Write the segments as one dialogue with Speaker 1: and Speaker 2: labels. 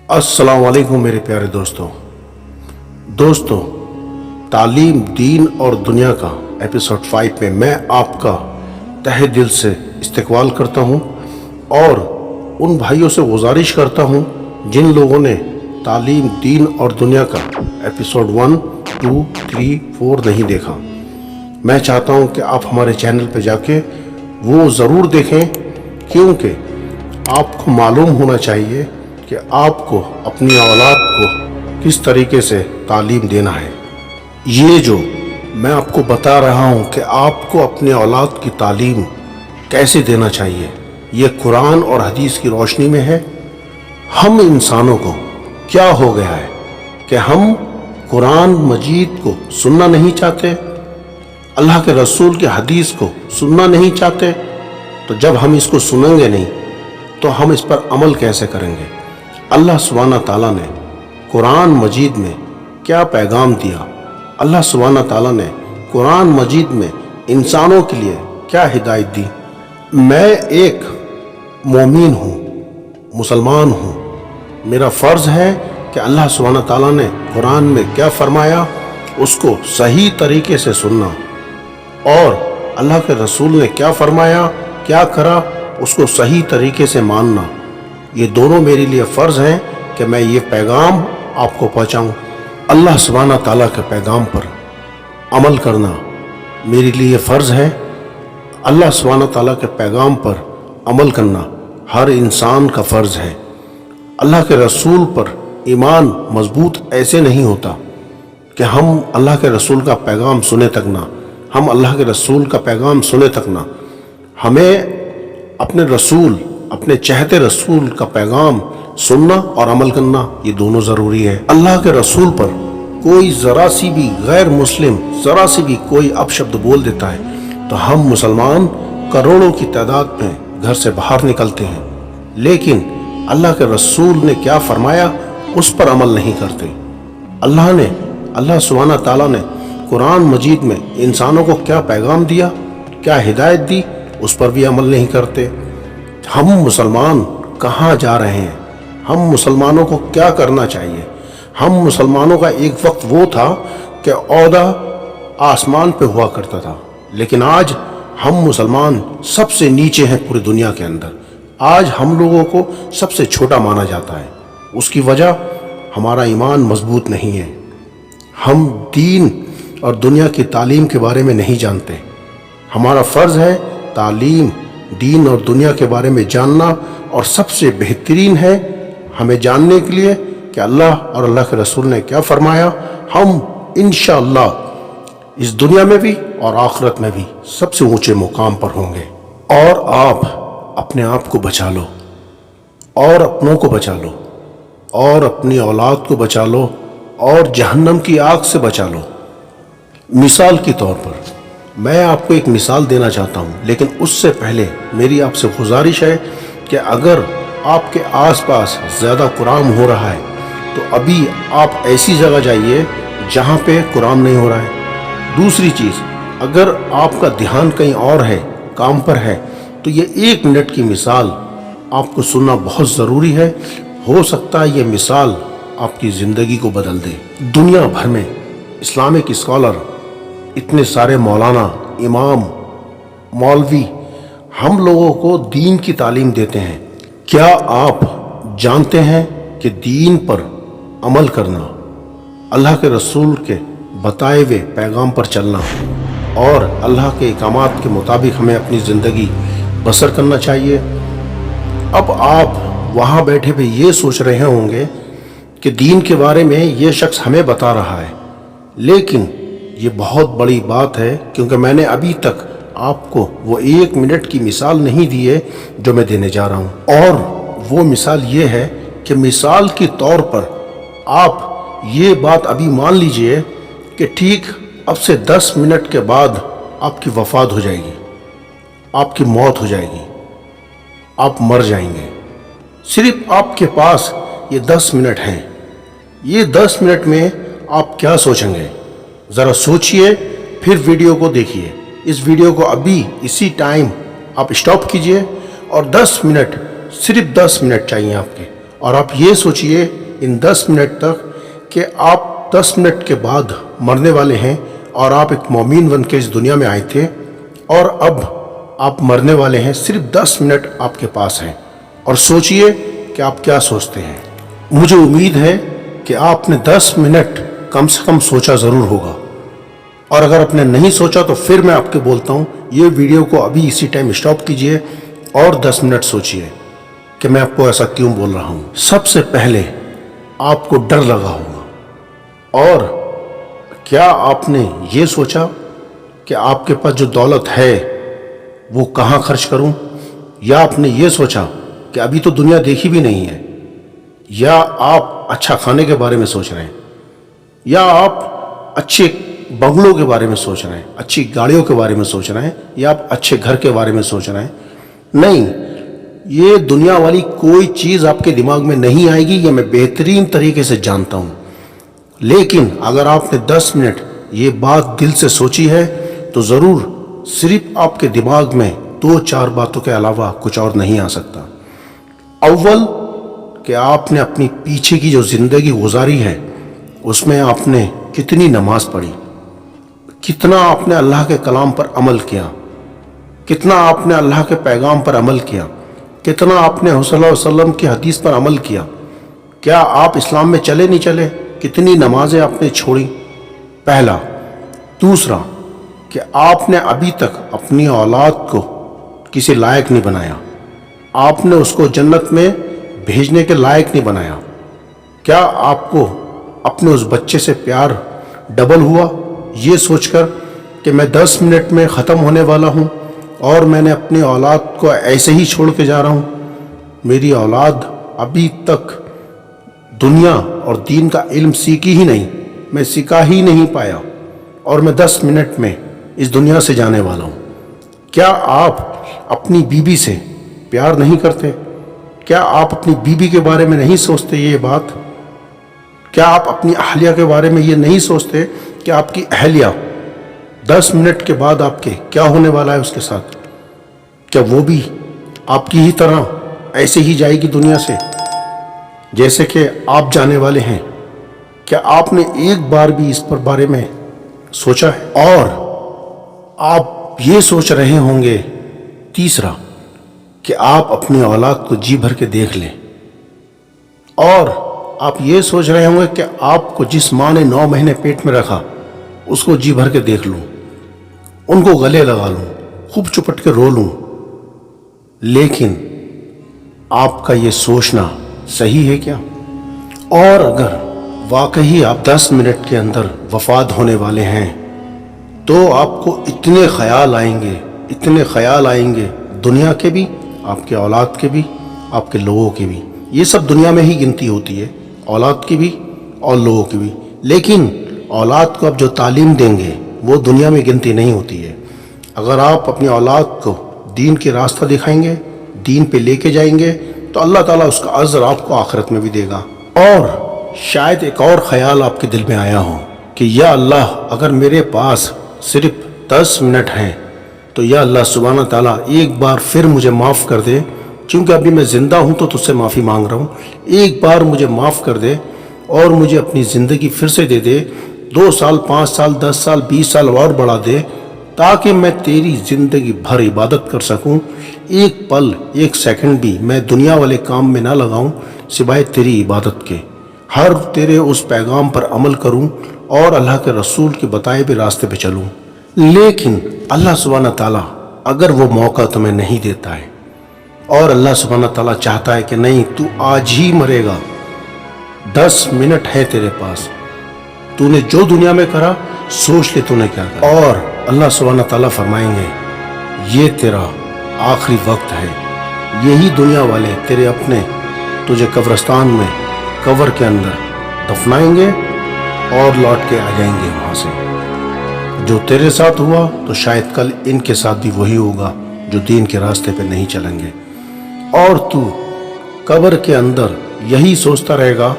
Speaker 1: السلام علیکم میرے پیارے دوستوں تعلیم دین اور دنیا کا ایپیسوڈ 5 میں میں آپ کا تہہ دل سے استقبال کرتا ہوں اور ان بھائیوں سے گزارش کرتا ہوں جن لوگوں نے تعلیم دین اور دنیا کا ایپیسوڈ 1 2 3 4 نہیں دیکھا، میں چاہتا ہوں کہ آپ ہمارے چینل پہ جا کے وہ ضرور دیکھیں، کیونکہ آپ کو معلوم ہونا چاہیے کہ آپ کو اپنی اولاد کو کس طریقے سے تعلیم دینا ہے۔ یہ جو میں آپ کو بتا رہا ہوں کہ آپ کو اپنے اولاد کی تعلیم کیسے دینا چاہیے، یہ قرآن اور حدیث کی روشنی میں ہے۔ ہم انسانوں کو کیا ہو گیا ہے کہ ہم قرآن مجید کو سننا نہیں چاہتے، اللہ کے رسول کی حدیث کو سننا نہیں چاہتے، تو جب ہم اس کو سنیں گے نہیں تو ہم اس پر عمل کیسے کریں گے؟ اللہ سبحانہ تعالیٰ نے قرآن مجید میں کیا پیغام دیا، اللہ سبحانہ تعالیٰ نے قرآن مجید میں انسانوں کے لیے کیا ہدایت دی۔ میں ایک مومن ہوں، مسلمان ہوں، میرا فرض ہے کہ اللہ سبحانہ تعالیٰ نے قرآن میں کیا فرمایا اس کو صحیح طریقے سے سننا، اور اللہ کے رسول نے کیا فرمایا کیا کرا اس کو صحیح طریقے سے ماننا۔ یہ دونوں میرے لیے فرض ہیں کہ میں یہ پیغام آپ کو پہنچاؤں۔ اللہ سبحانہ تعالیٰ کے پیغام پر عمل کرنا میرے لیے فرض ہے۔ اللہ سبحانہ تعالیٰ کے پیغام پر عمل کرنا ہر انسان کا فرض ہے۔ اللہ کے رسول پر ایمان مضبوط ایسے نہیں ہوتا کہ ہم اللہ کے رسول کا پیغام سنے تک نہ، ہم اللہ کے رسول کا پیغام سنے تک نہ، ہمیں اپنے رسول، اپنے چہتے رسول کا پیغام سننا اور عمل کرنا، یہ دونوں ضروری ہے۔ اللہ کے رسول پر کوئی ذرا سی بھی غیر مسلم ذرا سی بھی کوئی اپشبد بول دیتا ہے تو ہم مسلمان کروڑوں کی تعداد میں گھر سے باہر نکلتے ہیں، لیکن اللہ کے رسول نے کیا فرمایا اس پر عمل نہیں کرتے۔ اللہ سبحانہ تعالیٰ نے قرآن مجید میں انسانوں کو کیا پیغام دیا، کیا ہدایت دی، اس پر بھی عمل نہیں کرتے۔ ہم مسلمان کہاں جا رہے ہیں؟ ہم مسلمانوں کو کیا کرنا چاہیے؟ ہم مسلمانوں کا ایک وقت وہ تھا کہ عہدہ آسمان پہ ہوا کرتا تھا، لیکن آج ہم مسلمان سب سے نیچے ہیں پوری دنیا کے اندر۔ آج ہم لوگوں کو سب سے چھوٹا مانا جاتا ہے۔ اس کی وجہ ہمارا ایمان مضبوط نہیں ہے، ہم دین اور دنیا کی تعلیم کے بارے میں نہیں جانتے۔ ہمارا فرض ہے تعلیم دین اور دنیا کے بارے میں جاننا، اور سب سے بہترین ہے ہمیں جاننے کے لیے کہ اللہ اور اللہ کے رسول نے کیا فرمایا۔ ہم انشاءاللہ اس دنیا میں بھی اور آخرت میں بھی سب سے اونچے مقام پر ہوں گے۔ اور آپ اپنے آپ کو بچا لو، اور اپنوں کو بچا لو، اور اپنی اولاد کو بچا لو، اور جہنم کی آگ سے بچا لو۔ مثال کے طور پر میں آپ کو ایک مثال دینا چاہتا ہوں، لیکن اس سے پہلے میری آپ سے گزارش ہے کہ اگر آپ کے آس پاس زیادہ کرام ہو رہا ہے تو ابھی آپ ایسی جگہ جائیے جہاں پہ کرام نہیں ہو رہا ہے۔ دوسری چیز، اگر آپ کا دھیان کہیں اور ہے، کام پر ہے، تو یہ 1 منٹ کی مثال آپ کو سننا بہت ضروری ہے۔ ہو سکتا ہے یہ مثال آپ کی زندگی کو بدل دے۔ دنیا بھر میں اسلامک اسکالر، اتنے سارے مولانا، امام، مولوی ہم لوگوں کو دین کی تعلیم دیتے ہیں۔ کیا آپ جانتے ہیں کہ دین پر عمل کرنا، اللہ کے رسول کے بتائے ہوئے پیغام پر چلنا، اور اللہ کے احکامات کے مطابق ہمیں اپنی زندگی بسر کرنا چاہیے؟ اب آپ وہاں بیٹھے بھی یہ سوچ رہے ہوں گے کہ دین کے بارے میں یہ شخص ہمیں بتا رہا ہے، لیکن یہ بہت بڑی بات ہے، کیونکہ میں نے ابھی تک آپ کو وہ 1 منٹ کی مثال نہیں دی ہے جو میں دینے جا رہا ہوں۔ اور وہ مثال یہ ہے کہ مثال کے طور پر آپ یہ بات ابھی مان لیجئے کہ ٹھیک اب سے 10 منٹ کے بعد آپ کی وفات ہو جائے گی، آپ کی موت ہو جائے گی، آپ مر جائیں گے۔ صرف آپ کے پاس یہ 10 منٹ ہیں۔ یہ 10 منٹ میں آپ کیا سوچیں گے؟ ذرا سوچئے، پھر ویڈیو کو دیکھیے۔ اس ویڈیو کو ابھی اسی ٹائم آپ اسٹاپ کیجئے، اور 10 منٹ، صرف 10 منٹ چاہیے آپ کے، اور آپ یہ سوچئے ان 10 منٹ تک کہ آپ 10 منٹ کے بعد مرنے والے ہیں، اور آپ ایک مومن بن کے اس دنیا میں آئے تھے، اور اب آپ مرنے والے ہیں، صرف 10 منٹ آپ کے پاس ہیں، اور سوچئے کہ آپ کیا سوچتے ہیں۔ مجھے امید ہے کہ آپ نے 10 منٹ کم سے کم سوچا ضرور ہوگا، اور اگر آپ نے نہیں سوچا تو پھر میں آپ کے بولتا ہوں یہ ویڈیو کو ابھی اسی ٹائم اسٹاپ کیجئے اور 10 منٹ سوچئے کہ میں آپ کو ایسا کیوں بول رہا ہوں۔ سب سے پہلے آپ کو ڈر لگا ہوگا، اور کیا آپ نے یہ سوچا کہ آپ کے پاس جو دولت ہے وہ کہاں خرچ کروں؟ یا آپ نے یہ سوچا کہ ابھی تو دنیا دیکھی بھی نہیں ہے؟ یا آپ اچھا کھانے کے بارے میں سوچ رہے ہیں؟ یا آپ اچھے بنگلوں کے بارے میں سوچ رہے ہیں، اچھی گاڑیوں کے بارے میں سوچ رہے ہیں، یا آپ اچھے گھر کے بارے میں سوچ رہے ہیں؟ نہیں، یہ دنیا والی کوئی چیز آپ کے دماغ میں نہیں آئے گی، یہ میں بہترین طریقے سے جانتا ہوں۔ لیکن اگر آپ نے 10 منٹ یہ بات دل سے سوچی ہے تو ضرور صرف آپ کے دماغ میں 2-4 باتوں کے علاوہ کچھ اور نہیں آ سکتا۔ اول کہ آپ نے اپنی پیچھے کی جو زندگی گزاری ہے اس میں آپ نے کتنی نماز پڑھی، کتنا آپ نے اللہ کے کلام پر عمل کیا، کتنا آپ نے اللہ کے پیغام پر عمل کیا، کتنا آپ نے صلی اللہ علیہ وسلم کی حدیث پر عمل کیا، کیا آپ اسلام میں چلے نہیں چلے، کتنی نمازیں آپ نے چھوڑی، پہلا۔ دوسرا کہ آپ نے ابھی تک اپنی اولاد کو کسی لائق نہیں بنایا، آپ نے اس کو جنت میں بھیجنے کے لائق نہیں بنایا۔ کیا آپ کو اپنے اس بچے سے پیار ڈبل ہوا یہ سوچ کر کہ میں 10 منٹ میں ختم ہونے والا ہوں اور میں نے اپنی اولاد کو ایسے ہی چھوڑ کے جا رہا ہوں؟ میری اولاد ابھی تک دنیا اور دین کا علم سیکھی ہی نہیں، میں سکھا ہی نہیں پایا، اور میں 10 منٹ میں اس دنیا سے جانے والا ہوں۔ کیا آپ اپنی بیوی سے پیار نہیں کرتے؟ کیا آپ اپنی بیوی کے بارے میں نہیں سوچتے یہ بات؟ کیا آپ اپنی اہلیہ کے بارے میں یہ نہیں سوچتے کہ آپ کی اہلیہ 10 منٹ کے بعد آپ کے کیا ہونے والا ہے اس کے ساتھ؟ کیا وہ بھی آپ کی ہی طرح ایسے ہی جائے گی دنیا سے جیسے کہ آپ جانے والے ہیں؟ کیا آپ نے ایک بار بھی اس پر بارے میں سوچا ہے؟ اور آپ یہ سوچ رہے ہوں گے تیسرا کہ آپ اپنی اولاد کو جی بھر کے دیکھ لیں، اور آپ یہ سوچ رہے ہوں گے کہ آپ کو جس ماں نے 9 مہینے پیٹ میں رکھا اس کو جی بھر کے دیکھ لوں، ان کو گلے لگا لوں، خوب چپٹ کے رو لوں۔ لیکن آپ کا یہ سوچنا صحیح ہے کیا؟ اور اگر واقعی آپ 10 منٹ کے اندر وفات ہونے والے ہیں تو آپ کو اتنے خیال آئیں گے دنیا کے بھی، آپ کے اولاد کے بھی، آپ کے لوگوں کے بھی۔ یہ سب دنیا میں ہی گنتی ہوتی ہے، اولاد کی بھی اور لوگوں کی بھی۔ لیکن اولاد کو آپ جو تعلیم دیں گے وہ دنیا میں گنتی نہیں ہوتی ہے۔ اگر آپ اپنی اولاد کو دین کی راستہ دکھائیں گے، دین پہ لے کے جائیں گے، تو اللہ تعالیٰ اس کا اجر آپ کو آخرت میں بھی دے گا۔ اور شاید ایک اور خیال آپ کے دل میں آیا ہو کہ یا اللہ، اگر میرے پاس صرف 10 منٹ ہیں تو یا اللہ سبحانہ تعالیٰ ایک بار پھر مجھے معاف کر دے، چونکہ ابھی میں زندہ ہوں تو تجھ سے معافی مانگ رہا ہوں، ایک بار مجھے معاف کر دے اور مجھے اپنی زندگی پھر سے دے دے، 2 سال 5 سال 10 سال 20 سال اور بڑھا دے، تاکہ میں تیری زندگی بھر عبادت کر سکوں، ایک پل ایک سیکنڈ بھی میں دنیا والے کام میں نہ لگاؤں سوائے تیری عبادت کے، ہر تیرے اس پیغام پر عمل کروں اور اللہ کے رسول کے بتائے ہوئے راستے پہ چلوں۔ لیکن اللہ سبحانہ تعالیٰ اگر وہ موقع تمہیں نہیں دیتا ہے اور اللہ سبحانہ تعالیٰ چاہتا ہے کہ نہیں تو آج ہی مرے گا، 10 منٹ ہے تیرے پاس، تو نے جو دنیا میں کرا سوچ لے تو نے کیا کرا، اور اللہ سبحانہ تعالیٰ فرمائیں گے یہ تیرا آخری وقت ہے، یہی دنیا والے تیرے اپنے تجھے قبرستان میں قبر کے اندر دفنائیں گے اور لوٹ کے آ جائیں گے وہاں سے۔ جو تیرے ساتھ ہوا تو شاید کل ان کے ساتھ بھی وہی ہوگا جو دین کے راستے پہ نہیں چلیں گے، اور تو قبر کے اندر یہی سوچتا رہے گا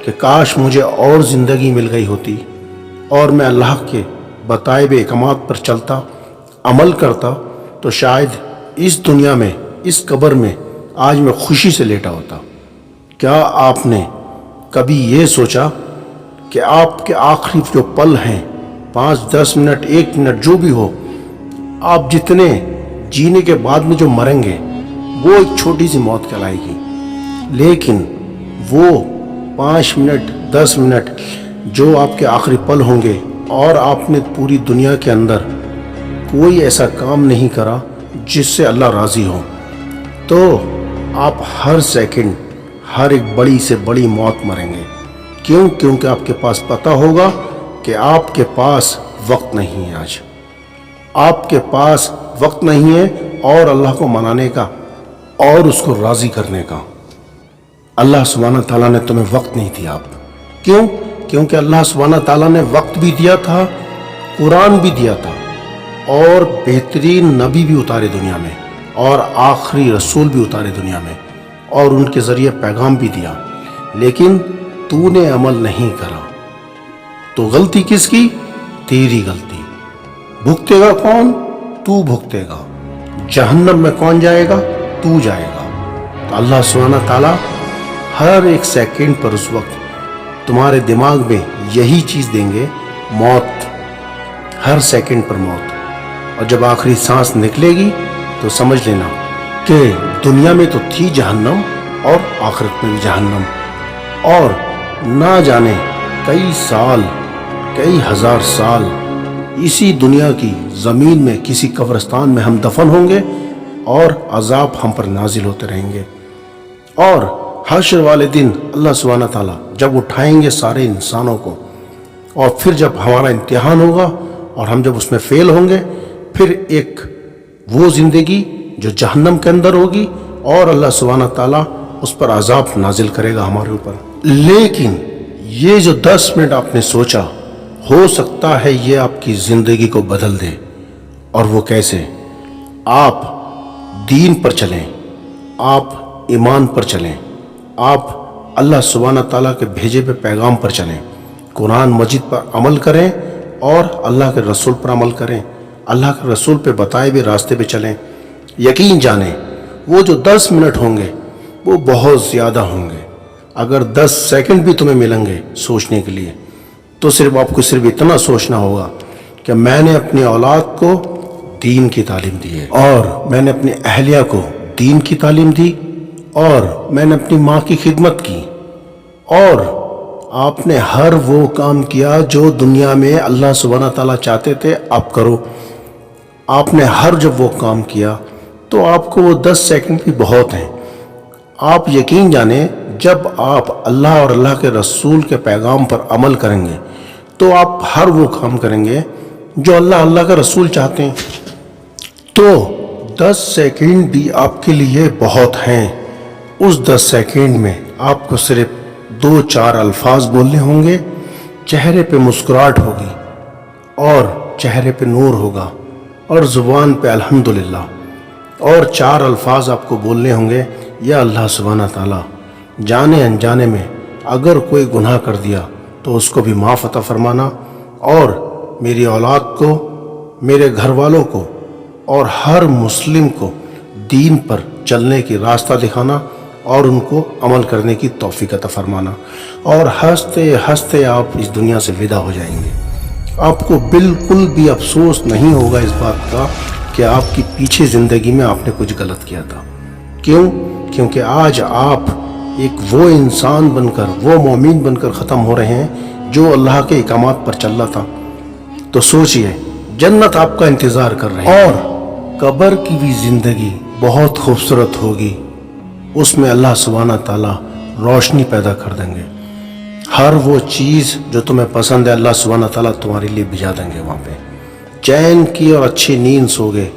Speaker 1: کہ کاش مجھے اور زندگی مل گئی ہوتی اور میں اللہ کے بتائے ہوئے احکامات پر چلتا، عمل کرتا، تو شاید اس دنیا میں اس قبر میں آج میں خوشی سے لیٹا ہوتا۔ کیا آپ نے کبھی یہ سوچا کہ آپ کے آخری جو پل ہیں، 5-10 منٹ 1 منٹ جو بھی ہو، آپ جتنے جینے کے بعد میں جو مریں گے وہ ایک چھوٹی سی موت کہلائے گی، لیکن وہ 5 منٹ 10 منٹ جو آپ کے آخری پل ہوں گے اور آپ نے پوری دنیا کے اندر کوئی ایسا کام نہیں کرا جس سے اللہ راضی ہو، تو آپ ہر سیکنڈ ہر ایک بڑی سے بڑی موت مریں گے۔ کیونکہ آپ کے پاس پتہ ہوگا کہ آپ کے پاس وقت نہیں ہے، آج آپ کے پاس وقت نہیں ہے اور اللہ کو منانے کا اور اس کو راضی کرنے کا۔ اللہ سبحانہ تعالیٰ نے تمہیں وقت نہیں دیا۔ آپ کیونکہ اللہ سبحانہ تعالیٰ نے وقت بھی دیا تھا، قرآن بھی دیا تھا، اور بہترین نبی بھی اتارے دنیا میں، اور آخری رسول بھی اتارے دنیا میں، اور ان کے ذریعے پیغام بھی دیا، لیکن تو نے عمل نہیں کرا۔ تو غلطی کس کی؟ تیری غلطی۔ بھگتے گا کون؟ تو بھگتے گا۔ جہنم میں کون جائے گا؟ تو جائے گا۔ تو اللہ سبحانہ تعالیٰ ہر ایک سیکنڈ پر اس وقت تمہارے دماغ میں یہی چیز دیں گے، موت، ہر سیکنڈ پر موت۔ اور جب آخری سانس نکلے گی تو سمجھ لینا کہ دنیا میں تو تھی جہنم اور آخرت میں بھی جہنم، اور نہ جانے کئی سال، کئی ہزار سال اسی دنیا کی زمین میں کسی قبرستان میں ہم دفن ہوں گے اور عذاب ہم پر نازل ہوتے رہیں گے۔ اور حشر والے دن اللہ سبحانہ تعالیٰ جب اٹھائیں گے سارے انسانوں کو، اور پھر جب ہمارا امتحان ہوگا اور ہم جب اس میں فیل ہوں گے، پھر ایک وہ زندگی جو جہنم کے اندر ہوگی، اور اللہ سبحانہ تعالیٰ اس پر عذاب نازل کرے گا ہمارے اوپر۔ لیکن یہ جو 10 منٹ آپ نے سوچا، ہو سکتا ہے یہ آپ کی زندگی کو بدل دے۔ اور وہ کیسے؟ آپ دین پر چلیں، آپ ایمان پر چلیں، آپ اللہ سبحانہ تعالیٰ کے بھیجے ہوئے پیغام پر چلیں، قرآن مجید پر عمل کریں اور اللہ کے رسول پر عمل کریں، اللہ کے رسول پہ بتائے ہوئے راستے پہ چلیں۔ یقین جانیں وہ جو 10 منٹ ہوں گے وہ بہت زیادہ ہوں گے۔ اگر 10 سیکنڈ بھی تمہیں ملیں گے سوچنے کے لیے، تو صرف آپ کو صرف اتنا سوچنا ہوگا کہ میں نے اپنی اولاد کو دین کی تعلیم دی ہے، اور میں نے اپنی اہلیہ کو دین کی تعلیم دی، اور میں نے اپنی ماں کی خدمت کی، اور آپ نے ہر وہ کام کیا جو دنیا میں اللہ سبحانہ تعالیٰ چاہتے تھے آپ کرو۔ آپ نے ہر جب وہ کام کیا تو آپ کو وہ 10 سیکنڈ بھی بہت ہیں۔ آپ یقین جانیں جب آپ اللہ اور اللہ کے رسول کے پیغام پر عمل کریں گے تو آپ ہر وہ کام کریں گے جو اللہ کا رسول چاہتے ہیں۔ تو 10 سیکنڈ بھی آپ کے لیے بہت ہیں۔ اس 10 سیکنڈ میں آپ کو صرف 2-4 الفاظ بولنے ہوں گے، چہرے پہ مسکراہٹ ہوگی، اور چہرے پہ نور ہوگا، اور زبان پہ الحمدللہ، اور 4 الفاظ آپ کو بولنے ہوں گے، یا اللہ سبحانہ تعالیٰ جانے انجانے میں اگر کوئی گناہ کر دیا تو اس کو بھی معاف عطا فرمانا، اور میری اولاد کو، میرے گھر والوں کو، اور ہر مسلم کو دین پر چلنے کی راستہ دکھانا اور ان کو عمل کرنے کی توفیق عطا فرمانا، اور ہنستے ہنستے آپ اس دنیا سے ودا ہو جائیں گے۔ آپ کو بالکل بھی افسوس نہیں ہوگا اس بات کا کہ آپ کی پیچھے زندگی میں آپ نے کچھ غلط کیا تھا۔ کیونکہ آج آپ ایک وہ انسان بن کر، وہ مومن بن کر ختم ہو رہے ہیں جو اللہ کے احکامات پر چل رہا تھا۔ تو سوچئے جنت آپ کا انتظار کر رہی ہے، اور قبر کی بھی زندگی بہت خوبصورت ہوگی۔ اس میں اللہ سبحانہ تعالیٰ روشنی پیدا کر دیں گے، ہر وہ چیز جو تمہیں پسند ہے اللہ سبحانہ تعالیٰ تمہارے لیے بھجا دیں گے۔ وہاں پہ چین کی اور اچھی نیند سو گے،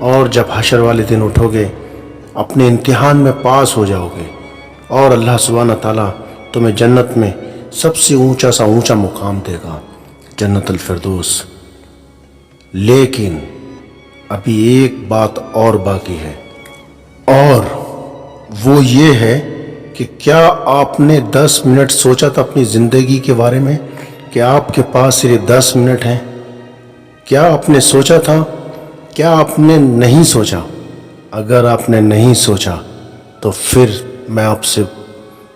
Speaker 1: اور جب حشر والے دن اٹھو گے اپنے امتحان میں پاس ہو جاؤ گے، اور اللہ سبحانہ تعالیٰ تمہیں جنت میں سب سے اونچا مقام دے گا، جنت الفردوس۔ لیکن ابھی ایک بات اور باقی ہے، اور وہ یہ ہے کہ کیا آپ نے 10 منٹ سوچا تھا اپنی زندگی کے بارے میں کہ آپ کے پاس صرف 10 منٹ ہیں؟ کیا آپ نے سوچا تھا؟ کیا آپ نے نہیں سوچا؟ اگر آپ نے نہیں سوچا تو پھر میں آپ سے